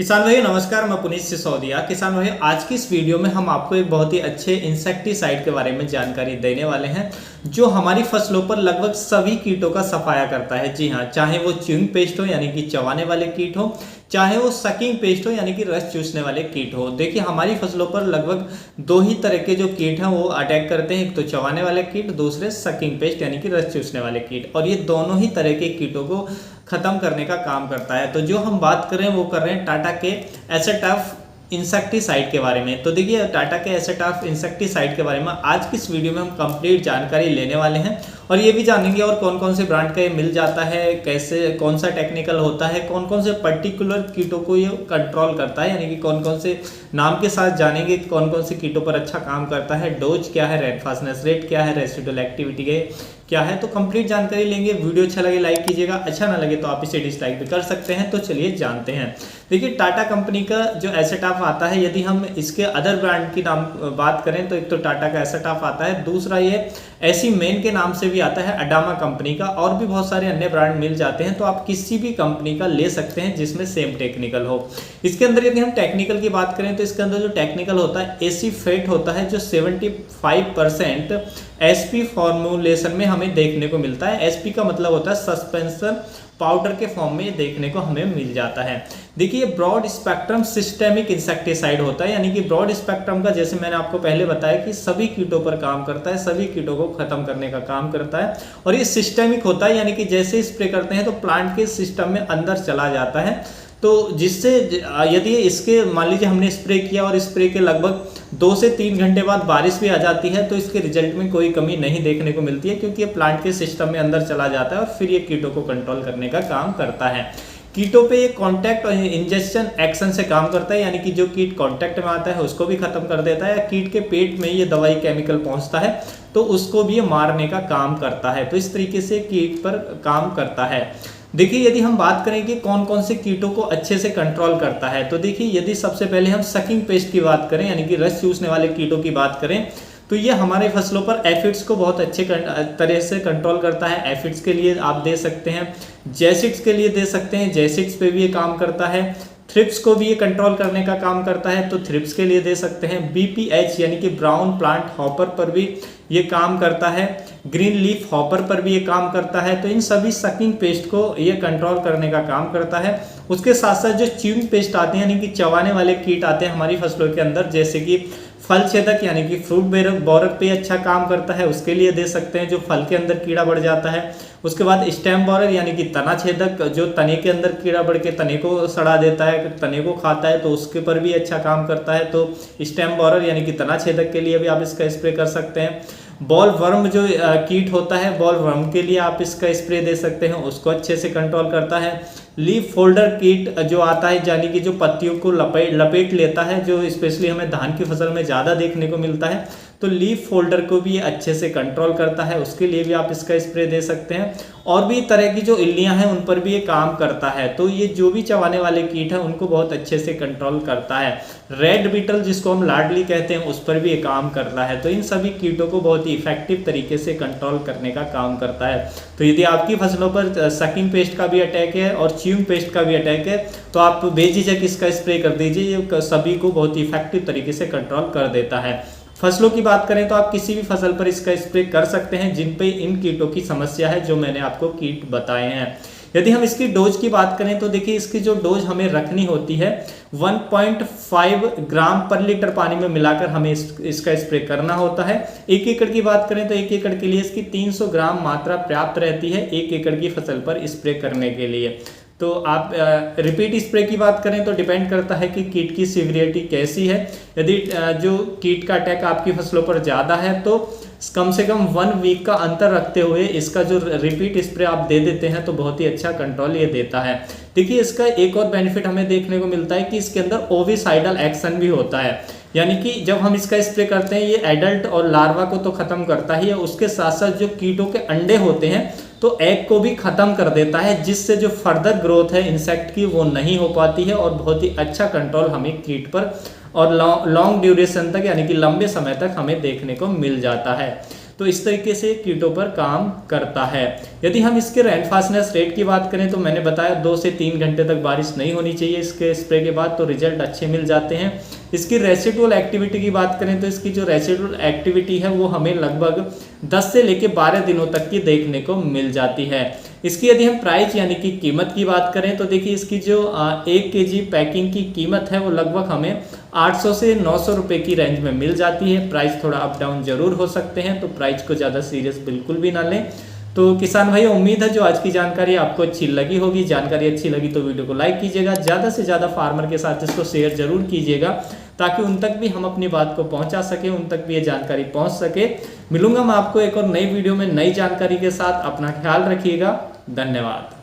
किसान भाई नमस्कार। मैं पुनीत सिसोदिया। किसान भाई आज की इस वीडियो में हम आपको एक बहुत ही अच्छे इंसेक्टिसाइड के बारे में जानकारी देने वाले हैं जो हमारी फसलों पर लगभग सभी कीटों का सफाया करता है। जी हाँ, चाहे वो च्यूइंग पेस्ट हो यानी कि चबाने वाले कीट हो, चाहे वो सकिंग पेस्ट हो यानी कि रस चूसने वाले कीट हो। देखिए हमारी फसलों पर लगभग दो ही तरह के जो कीट हैं वो अटैक करते हैं, एक तो चबाने वाले कीट, दूसरे सकिंग पेस्ट यानी कि रस चूसने वाले कीट। और ये दोनों ही तरह के कीटों को खत्म करने का काम करता है। तो जो हम बात कर रहे हैं वो कर रहे हैं टाटा के एसेटाफ इंसेक्टिसाइड के बारे में। तो देखिए टाटा के एसेटाफ इंसेक्टिसाइड के बारे में आज की इस वीडियो में हम कंप्लीट जानकारी लेने वाले हैं और ये भी जानेंगे और कौन कौन से ब्रांड का ये मिल जाता है, कैसे कौन सा टेक्निकल होता है, कौन कौन से पर्टिकुलर कीटों को ये कंट्रोल करता है, यानी कि कौन कौन से नाम के साथ जानेंगे कौन कौन से कीटों पर अच्छा काम करता है, डोज क्या है, रेड फास्टनेस रेट क्या है, रेसिडुअल एक्टिविटी के क्या है। तो कंप्लीट जानकारी लेंगे। वीडियो अच्छा लगे लाइक कीजिएगा, अच्छा ना लगे तो आप इसे डिसलाइक भी कर सकते हैं। तो चलिए जानते हैं। देखिए टाटा कंपनी का जो एसेटाफ आता है, यदि हम इसके अदर ब्रांड की नाम बात करें तो एक तो टाटा का एसेटाफ आता है, दूसरा ये ऐसी मेन के नाम से भी आता है अडामा कंपनी का, और भी बहुत सारे अन्य ब्रांड मिल जाते हैं। तो आप किसी भी कंपनी का ले सकते हैं जिसमें सेम टेक्निकल हो। इसके अंदर यदि हम टेक्निकल की बात करें तो इसके अंदर जो टेक्निकल होता है एसी फेट होता है जो 75% एसपी फॉर्मूलेशन में हमें देखने को मिलता है। एसपी का मतलब होता है सस्पेंशन पाउडर के फॉर्म में देखने को हमें मिल जाता है। देखिए ब्रॉड स्पेक्ट्रम सिस्टेमिक इंसेक्टिसाइड होता है, यानी कि ब्रॉड स्पेक्ट्रम का जैसे मैंने आपको पहले बताया कि सभी कीटों पर काम करता है, सभी कीटों को खत्म करने का काम करता है। और ये सिस्टेमिक होता है, यानी कि जैसे स्प्रे करते हैं तो प्लांट के सिस्टम में अंदर चला जाता है। तो जिससे यदि इसके मान लीजिए हमने स्प्रे किया और स्प्रे के लगभग 2 से 3 घंटे बाद बारिश भी आ जाती है तो इसके रिजल्ट में कोई कमी नहीं देखने को मिलती है, क्योंकि ये प्लांट के सिस्टम में अंदर चला जाता है और फिर ये कीटों को कंट्रोल करने का काम करता है। कीटों पे ये कांटेक्ट और इंजेक्शन एक्शन से काम करता है, यानी कि जो कीट कांटेक्ट में आता है उसको भी खत्म कर देता है, या कीट के पेट में ये दवाई केमिकल पहुंचता है तो उसको भी ये मारने का काम करता है। तो इस तरीके से कीट पर काम करता है। देखिए यदि हम बात करें कि कौन कौन से कीटों को अच्छे से कंट्रोल करता है, तो देखिए यदि सबसे पहले हम सकिंग पेस्ट की बात करें यानी कि रस चूसने वाले कीटों की बात करें तो ये हमारे फसलों पर एफिड्स को बहुत अच्छे तरह से कंट्रोल करता है। एफिड्स के लिए आप दे सकते हैं, जैसिड्स के लिए दे सकते हैं, जैसिड्स पे भी ये काम करता है। थ्रिप्स को भी ये कंट्रोल करने का काम करता है तो थ्रिप्स के लिए दे सकते हैं। बीपीएच यानी कि ब्राउन प्लांट हॉपर पर भी ये काम करता है, ग्रीन लीफ हॉपर पर भी ये काम करता है। तो इन सभी सकिंग पेस्ट को ये कंट्रोल करने का काम करता है। उसके साथ साथ जो च्यूइंग पेस्ट आते हैं यानी कि चबाने वाले कीट आते हैं हमारी फसलों के अंदर, जैसे कि फल छेदक यानी कि फ्रूट बोरर पे अच्छा काम करता है, उसके लिए दे सकते हैं जो फल के अंदर कीड़ा बढ़ जाता है। उसके बाद स्टेम बोरर यानी कि तना छेदक, जो तने के अंदर कीड़ा बढ़ के तने को सड़ा देता है, तने को खाता है, तो उसके पर भी अच्छा काम करता है। तो स्टेम बोरर यानी कि तना छेदक के लिए भी आप इसका स्प्रे कर सकते हैं। बॉल वर्म जो कीट होता है, बॉल वर्म के लिए आप इसका स्प्रे दे सकते हैं, उसको अच्छे से कंट्रोल करता है। लीफ फोल्डर कीट जो आता है यानी कि जो पत्तियों को लपेट लेता है, जो स्पेशली हमें धान की फसल में ज़्यादा देखने को मिलता है, तो लीफ फोल्डर को भी अच्छे से कंट्रोल करता है, उसके लिए भी आप इसका स्प्रे दे सकते हैं। और भी तरह की जो इल्लियां हैं उन पर भी ये काम करता है। तो ये जो भी चबाने वाले कीट हैं उनको बहुत अच्छे से कंट्रोल करता है। रेड बीटल जिसको हम लाडली कहते हैं उस पर भी ये काम करता है। तो इन सभी कीटों को बहुत ही इफेक्टिव तरीके से कंट्रोल करने का काम करता है। तो यदि आपकी फसलों पर सकिंग पेस्ट का भी अटैक है और च्यूइंग पेस्ट का भी अटैक है तो आप बेझिझक इसका स्प्रे कर दीजिए, ये सभी को बहुत ही इफेक्टिव तरीके से कंट्रोल कर देता है। फसलों की बात करें तो आप किसी भी फसल पर इसका स्प्रे कर सकते हैं जिन पे इन कीटों की समस्या है जो मैंने आपको कीट बताए हैं। यदि हम इसकी डोज की बात करें तो देखिए इसकी जो डोज हमें रखनी होती है 1.5 ग्राम पर लीटर पानी में मिलाकर हमें इसका स्प्रे करना होता है। 1 एकड़ की बात करें तो 1 एकड़ के लिए इसकी 300 ग्राम मात्रा पर्याप्त रहती है 1 एकड़ की फसल पर स्प्रे करने के लिए। तो आप रिपीट स्प्रे की बात करें तो डिपेंड करता है कि कीट की सीवियरिटी कैसी है। यदि जो कीट का अटैक आपकी फसलों पर ज़्यादा है तो कम से कम 1 वीक का अंतर रखते हुए इसका जो रिपीट स्प्रे आप दे देते हैं तो बहुत ही अच्छा कंट्रोल ये देता है। देखिए इसका एक और बेनिफिट हमें देखने को मिलता है कि इसके अंदर ओविसाइडल एक्शन भी होता है, यानी कि जब हम इसका स्प्रे करते हैं ये एडल्ट और लार्वा को तो खत्म करता ही है, उसके साथ साथ जो कीटों के अंडे होते हैं तो एग को भी खत्म कर देता है, जिससे जो फर्दर ग्रोथ है इंसेक्ट की वो नहीं हो पाती है और बहुत ही अच्छा कंट्रोल हमें कीट पर और लॉन्ग ड्यूरेशन तक यानी कि लंबे समय तक हमें देखने को मिल जाता है। तो इस तरीके से कीटों पर काम करता है। यदि हम इसके रेनफास्टनेस रेट की बात करें तो मैंने बताया 2 से 3 घंटे तक बारिश नहीं होनी चाहिए इसके स्प्रे के बाद, तो रिजल्ट अच्छे मिल जाते हैं। इसकी रेसिडुअल एक्टिविटी की बात करें तो इसकी जो रेसिडुअल एक्टिविटी है वो हमें लगभग 10 से लेकर 12 दिनों तक की देखने को मिल जाती है। इसकी यदि हम प्राइस यानी कि कीमत की बात करें तो देखिए इसकी जो 1 kg पैकिंग की कीमत है वो लगभग हमें 800 से 900 रुपये की रेंज में मिल जाती है। प्राइस थोड़ा अप डाउन जरूर हो सकते हैं, तो प्राइस को ज़्यादा सीरियस बिल्कुल भी ना लें। तो किसान भाई, उम्मीद है जो आज की जानकारी आपको अच्छी लगी होगी। जानकारी अच्छी लगी तो वीडियो को लाइक कीजिएगा, ज़्यादा से ज़्यादा फार्मर के साथ इसको शेयर जरूर कीजिएगा ताकि उन तक भी हम अपनी बात को पहुंचा सके, उन तक भी ये जानकारी पहुंच सके। मिलूंगा मैं आपको एक और नई वीडियो में नई जानकारी के साथ। अपना ख्याल रखिएगा। धन्यवाद।